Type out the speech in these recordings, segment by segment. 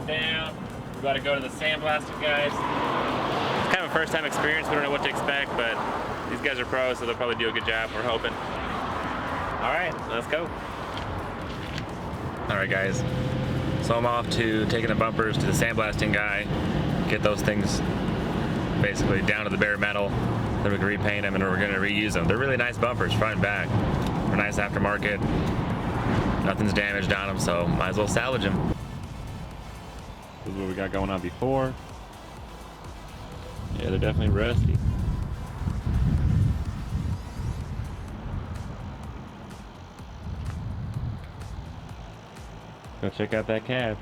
down. We got to go to the sandblasting guys. It's kind of a first time experience. We don't know what to expect, but these guys are pros, so they'll probably do a good job. We're hoping. All right, let's go. All right, guys. So I'm off to taking the bumpers to the sandblasting guy, get those things basically down to the bare metal. Then we can repaint them and we're going to reuse them. They're really nice bumpers, front and back. They're nice aftermarket. Nothing's damaged on them, so might as well salvage them. This is what we got going on before. Yeah, they're definitely rusty. Go check out that cab.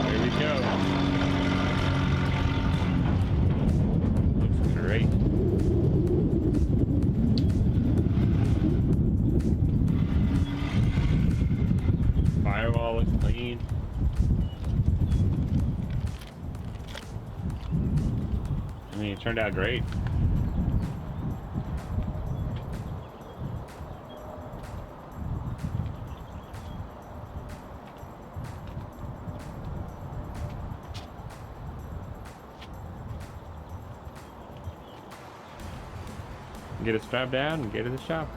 There we go. Looks great. Firewall looks clean. I mean, it turned out great. Get it strapped down and get to the shop.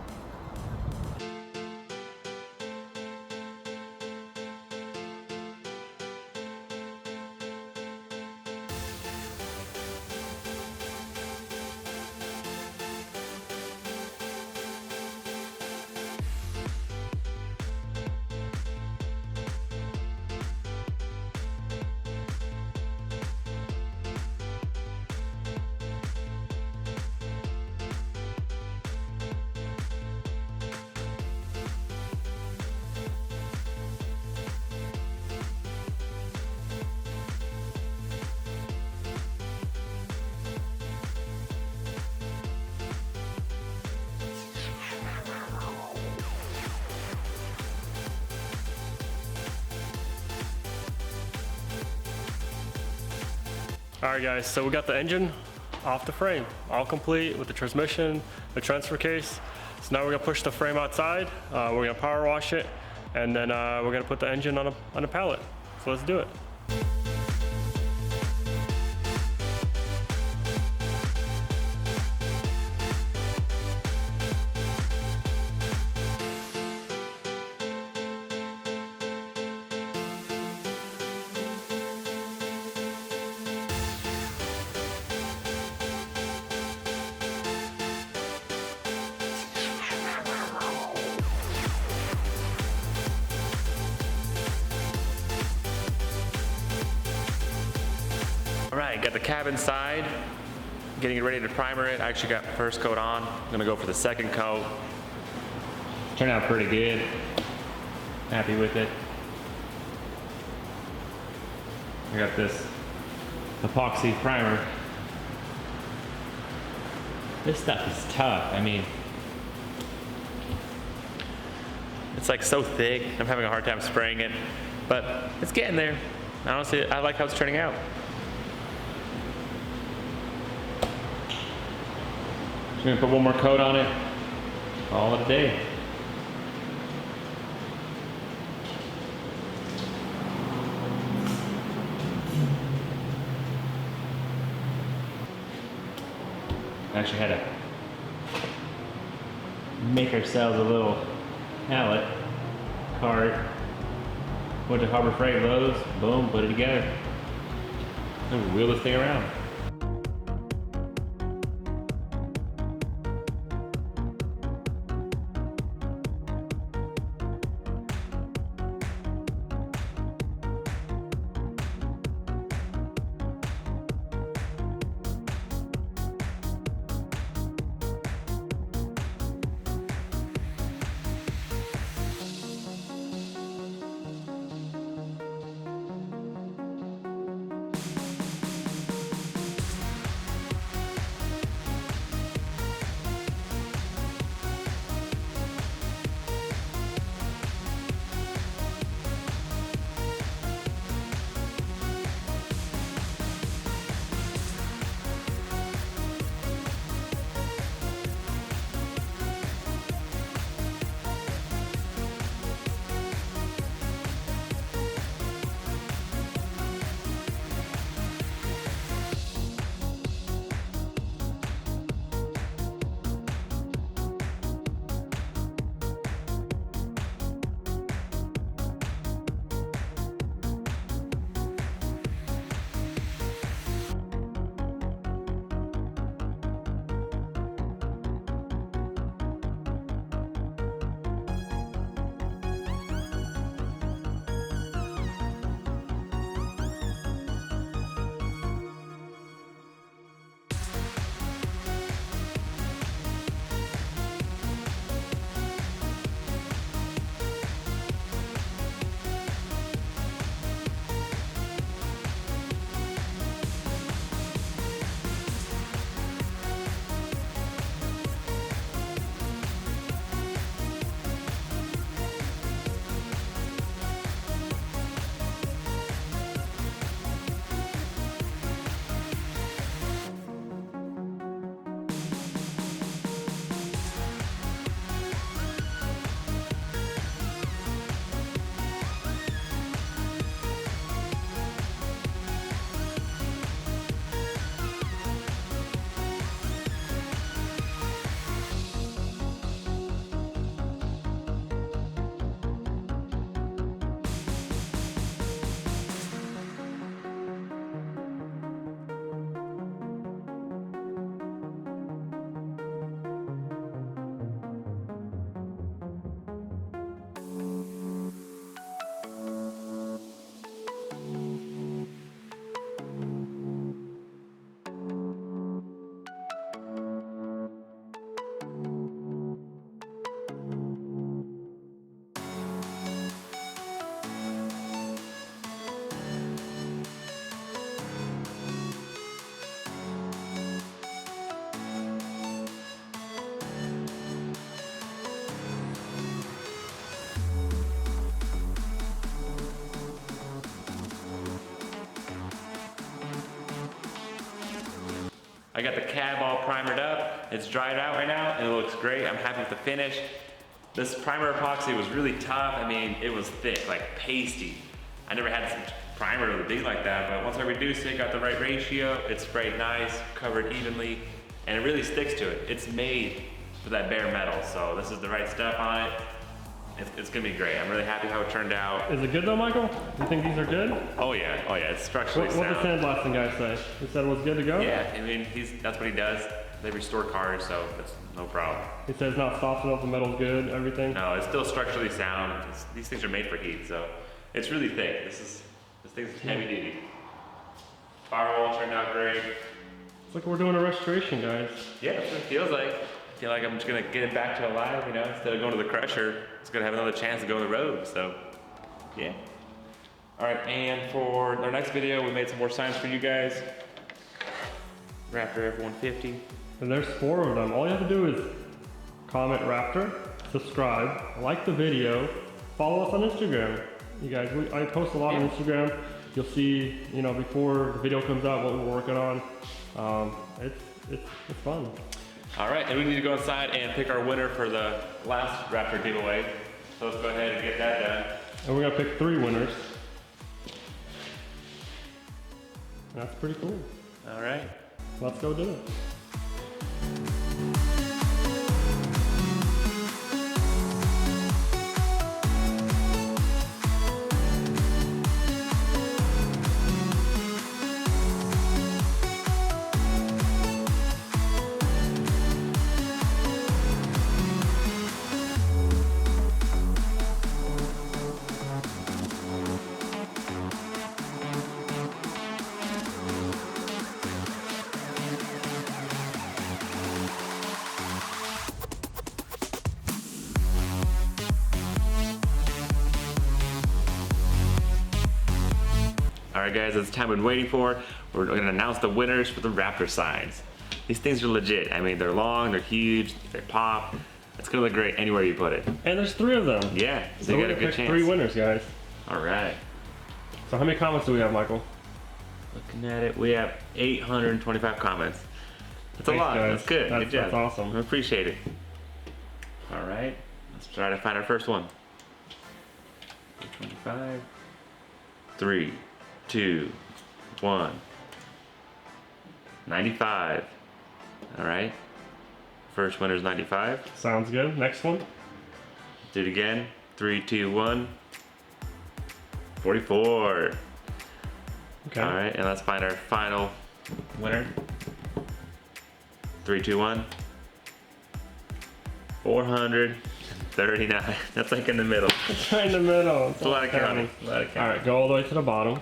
Alright guys, so we got the engine off the frame, all complete with the transmission, the transfer case. So now we're gonna push the frame outside, we're gonna power wash it, and then we're gonna put the engine on a pallet. So let's do it. Alright, got the cab inside, getting it ready to primer it. I actually got first coat on. I'm gonna go for the second coat. Turned out pretty good. Happy with it. I got this epoxy primer. This stuff is tough. I mean, it's like so thick. I'm having a hard time spraying it, but it's getting there. Honestly, I like how it's turning out. Just gonna put one more coat on it. Call it a day. Actually had to make ourselves a little pallet cart. Went to Harbor Freight, Lowe's, boom, put it together. And wheel this thing around. I got the cab all primered up. It's dried out right now and it looks great. I'm happy with the finish. This primer epoxy was really tough. I mean, it was thick, like pasty. I never had some primer that would be like that, but once I reduced it, got the right ratio, it sprayed nice, covered evenly, and it really sticks to it. It's made for that bare metal, so this is the right stuff on it. It's gonna be great. I'm really happy how it turned out. Is it good though, Michael? You think these are good? Oh yeah, it's structurally What sound. did the sandblasting guy say? He said it was good to go? Yeah, I mean, that's what he does. They restore cars, so that's no problem. He says not soft enough, the metal's good, everything? No, it's still structurally sound. These things are made for heat, so it's really thick. This thing's heavy duty. Firewall turned out great. It's like we're doing a restoration, guys. Yeah, that's what it feels like. I feel like I'm just gonna get it back to alive, you know, instead of going to the crusher, it's gonna have another chance to go on the road, so, yeah. All right, and for our next video, we made some more signs for you guys. Raptor F-150. And there's 4 of them. All you have to do is comment Raptor, subscribe, like the video, follow us on Instagram. You guys, I post a lot on Instagram. You'll see, you know, before the video comes out what we're working on. It's fun. All right, and we need to go inside and pick our winner for the last Raptor giveaway. So let's go ahead and get that done. And we're gonna pick 3 winners. That's pretty cool. All right. Let's go do it. All right, guys, it's the time we've been waiting for. We're gonna announce the winners for the Raptor signs. These things are legit. I mean, they're long, they're huge, they pop. It's gonna look great anywhere you put it. And there's 3 of them. Yeah, so you got a good chance. 3 winners, guys. All right. So how many comments do we have, Michael? Looking at it, we have 825 comments. That's a Thanks, lot. guys. That's good. Good job. That's awesome. I appreciate it. All right, let's try to find our first one. 825. 3, 2, 1. 95. All right. First winner's 95. Sounds good. Next one. Do it again. 3, 2, 1. 44. Okay. All right, and let's find our final winner. 3, 2, 1. 439. That's like in the middle. It's right in the middle. It's a lot of counting. A lot of counting. All right, go all the way to the bottom.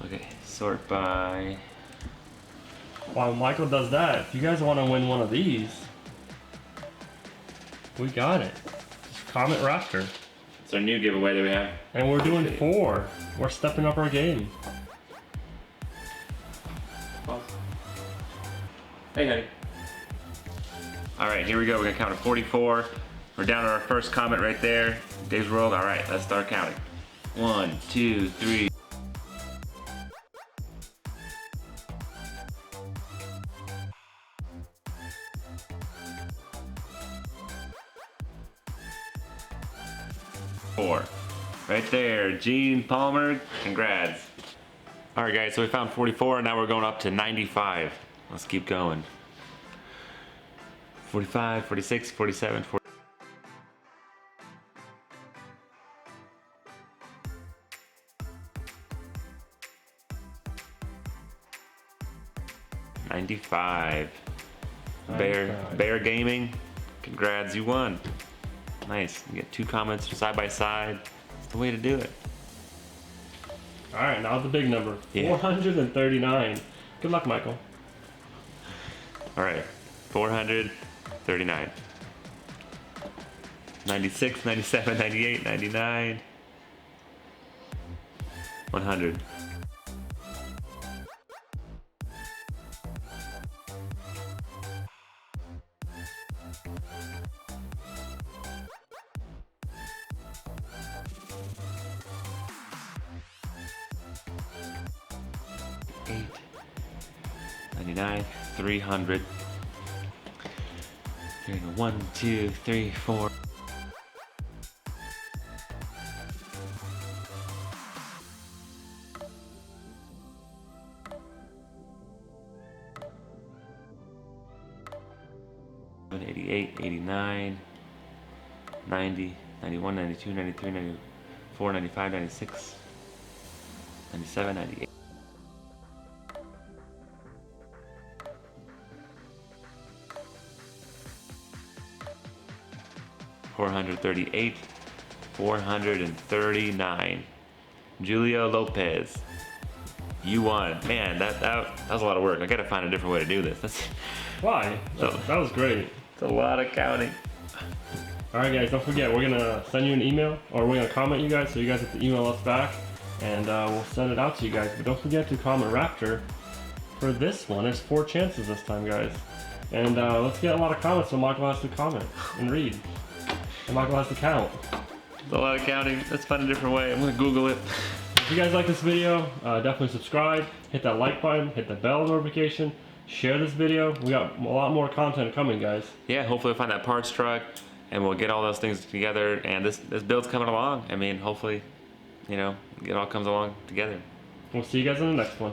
Okay, sort by. While Michael does that, if you guys want to win one of these, we got it. Just comment Raptor. It's our new giveaway that we have. And we're doing 4. We're stepping up our game. Hey, honey. All right, here we go. We're gonna count to 44. We're down to our first comment right there. Dave's World. All right, let's start counting. 1, 2, 3. Right there, Gene Palmer, congrats. All right, guys, so we found 44, and now we're going up to 95. Let's keep going. 45, 46, 47, 40. $95. Bear Gaming, congrats, you won. Nice, you get 2 comments side by side. It's the way to do it. All right, now the big number. Yeah. 439. Good luck, Michael. All right, 439. 96, 97, 98, 99. 100. 99, 300. Here we go, 1, 2, 3, 4. $88, 89, 90, 91, 92, 93, 94, 95, 96, 97, 98. 438, 439. Julio Lopez, you won. Man, that was a lot of work. I gotta find a different way to do this. Why? That was great. It's a lot of counting. Alright guys, don't forget, we're gonna send you an email, or we're gonna comment you guys, so you guys have to email us back, and we'll send it out to you guys. But don't forget to comment Raptor for this one. There's 4 chances this time, guys. And let's get a lot of comments so Michael has to comment and read. And Michael has to count. It's a lot of counting. Let's find a different way. I'm gonna Google it. If you guys like this video, definitely subscribe, hit that like button, hit the bell notification, share this video. We got a lot more content coming, guys. Yeah, hopefully we'll find that parts truck and we'll get all those things together, and this build's coming along. I mean, hopefully, you know, it all comes along together. We'll see you guys in the next one.